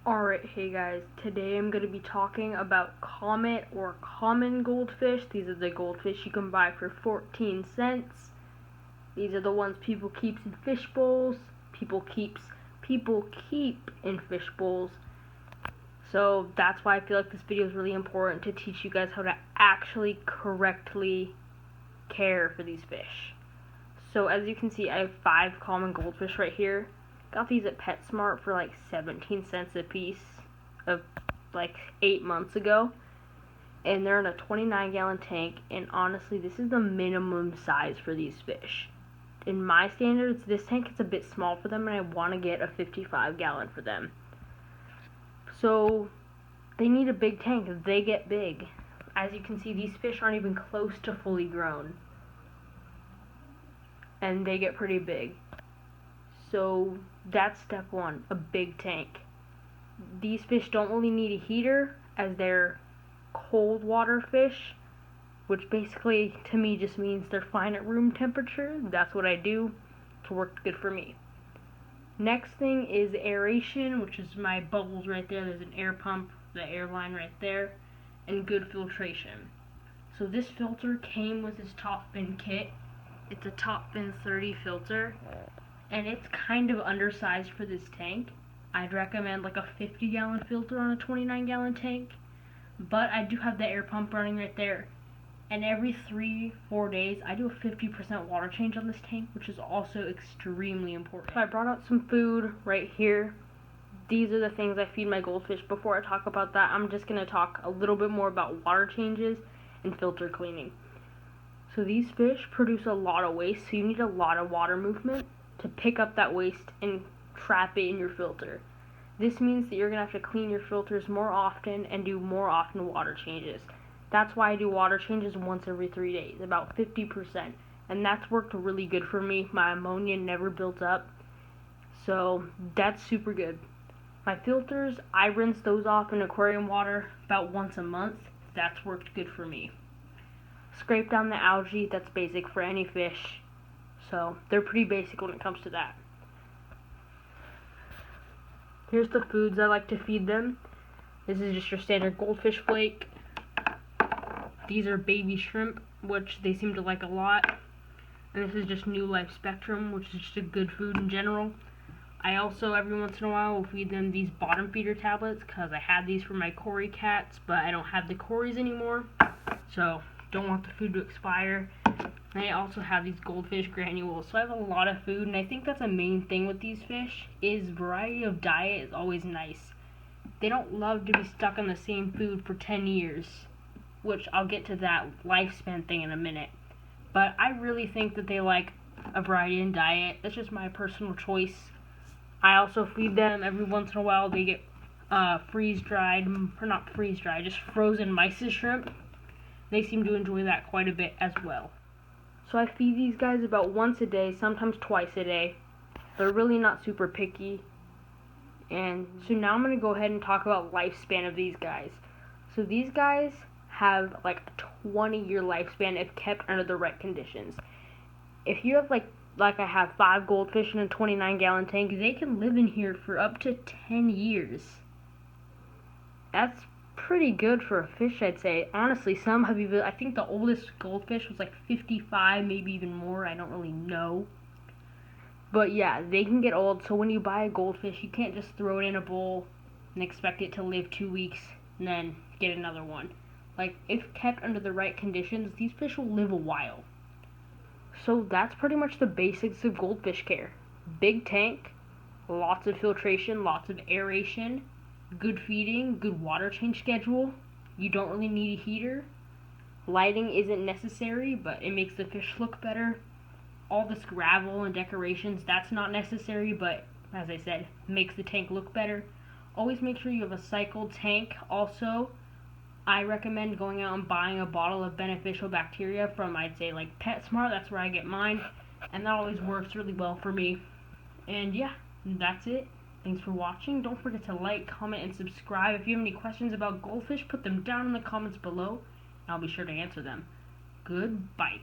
Alright, hey guys, today I'm going to be talking about Comet or common goldfish. These are the goldfish you can buy for 14 cents. These are the ones people keep in fish bowls. People keep in fish bowls. So that's why I feel like this video is really important, to teach you guys how to actually correctly care for these fish. So as you can see, I have 5 common goldfish right here. Got these at PetSmart for like 17 cents a piece of like 8 months ago. And they're in a 29-gallon tank, and honestly, this is the minimum size for these fish. In my standards, this tank is a bit small for them, and I want to get a 55-gallon for them. So they need a big tank. They get big. As you can see, these fish aren't even close to fully grown, and they get pretty big. So that's step 1, a big tank. These fish don't really need a heater, as they're cold water fish, which basically to me just means they're fine at room temperature. That's what I do. It works good for me. Next thing is aeration, which is my bubbles right there. There's an air pump, the air line right there, and good filtration. So this filter came with this top fin kit. It's a top fin 30 filter, and it's kind of undersized for this tank. I'd recommend like a 50-gallon filter on a 29-gallon tank, but I do have the air pump running right there. And every 3-4 days, I do a 50% water change on this tank, which is also extremely important. So I brought out some food right here. These are the things I feed my goldfish. Before I talk about that, I'm just going to talk a little bit more about water changes and filter cleaning. So these fish produce a lot of waste, so you need a lot of water movement to pick up that waste and trap it in your filter. This means that you're going to have to clean your filters more often and do more often water changes. That's why I do water changes once every 3 days, about 50%. And that's worked really good for me. My ammonia never built up. So that's super good. My filters, I rinse those off in aquarium water about once a month. That's worked good for me. Scrape down the algae, that's basic for any fish. So they're pretty basic when it comes to that. Here's the foods I like to feed them. This is just your standard goldfish flake. These are baby shrimp, which they seem to like a lot. And this is just New Life Spectrum, which is just a good food in general. I also, every once in a while, will feed them these bottom feeder tablets, because I had these for my Cory cats, but I don't have the Corys anymore. So, don't want the food to expire. And I also have these goldfish granules. So I have a lot of food, and I think that's a main thing with these fish, is variety of diet is always nice. They don't love to be stuck on the same food for 10 years, which I'll get to that lifespan thing in a minute. But I really think that they like a variety in diet. That's just my personal choice. I also feed them every once in a while. They get freeze-dried, or not freeze-dried, just frozen mysis shrimp. They seem to enjoy that quite a bit as well. So I feed these guys about once a day, sometimes twice a day. They're really not super picky. And so now I'm going to go ahead and talk about lifespan of these guys. So these guys have like a 20-year lifespan if kept under the right conditions. If you have like I have 5 goldfish in a 29-gallon tank, they can live in here for up to 10 years. That's pretty good for a fish, I'd say. Honestly, some have even, I think the oldest goldfish was like 55, maybe even more. I don't really know. But yeah, they can get old, so when you buy a goldfish, you can't just throw it in a bowl and expect it to live 2 weeks and then get another one. Like, if kept under the right conditions, these fish will live a while. So that's pretty much the basics of goldfish care. Big tank, lots of filtration, lots of aeration, good feeding, good water change schedule. You don't really need a heater. Lighting isn't necessary, but it makes the fish look better. All this gravel and decorations, that's not necessary, but as I said, makes the tank look better. Always make sure you have a cycled tank. Also, I recommend going out and buying a bottle of beneficial bacteria from, I'd say, like PetSmart. That's where I get mine, and that always works really well for me. And yeah, that's it. Thanks for watching. Don't forget to like, comment, and subscribe. If you have any questions about goldfish, put them down in the comments below, and I'll be sure to answer them. Goodbye.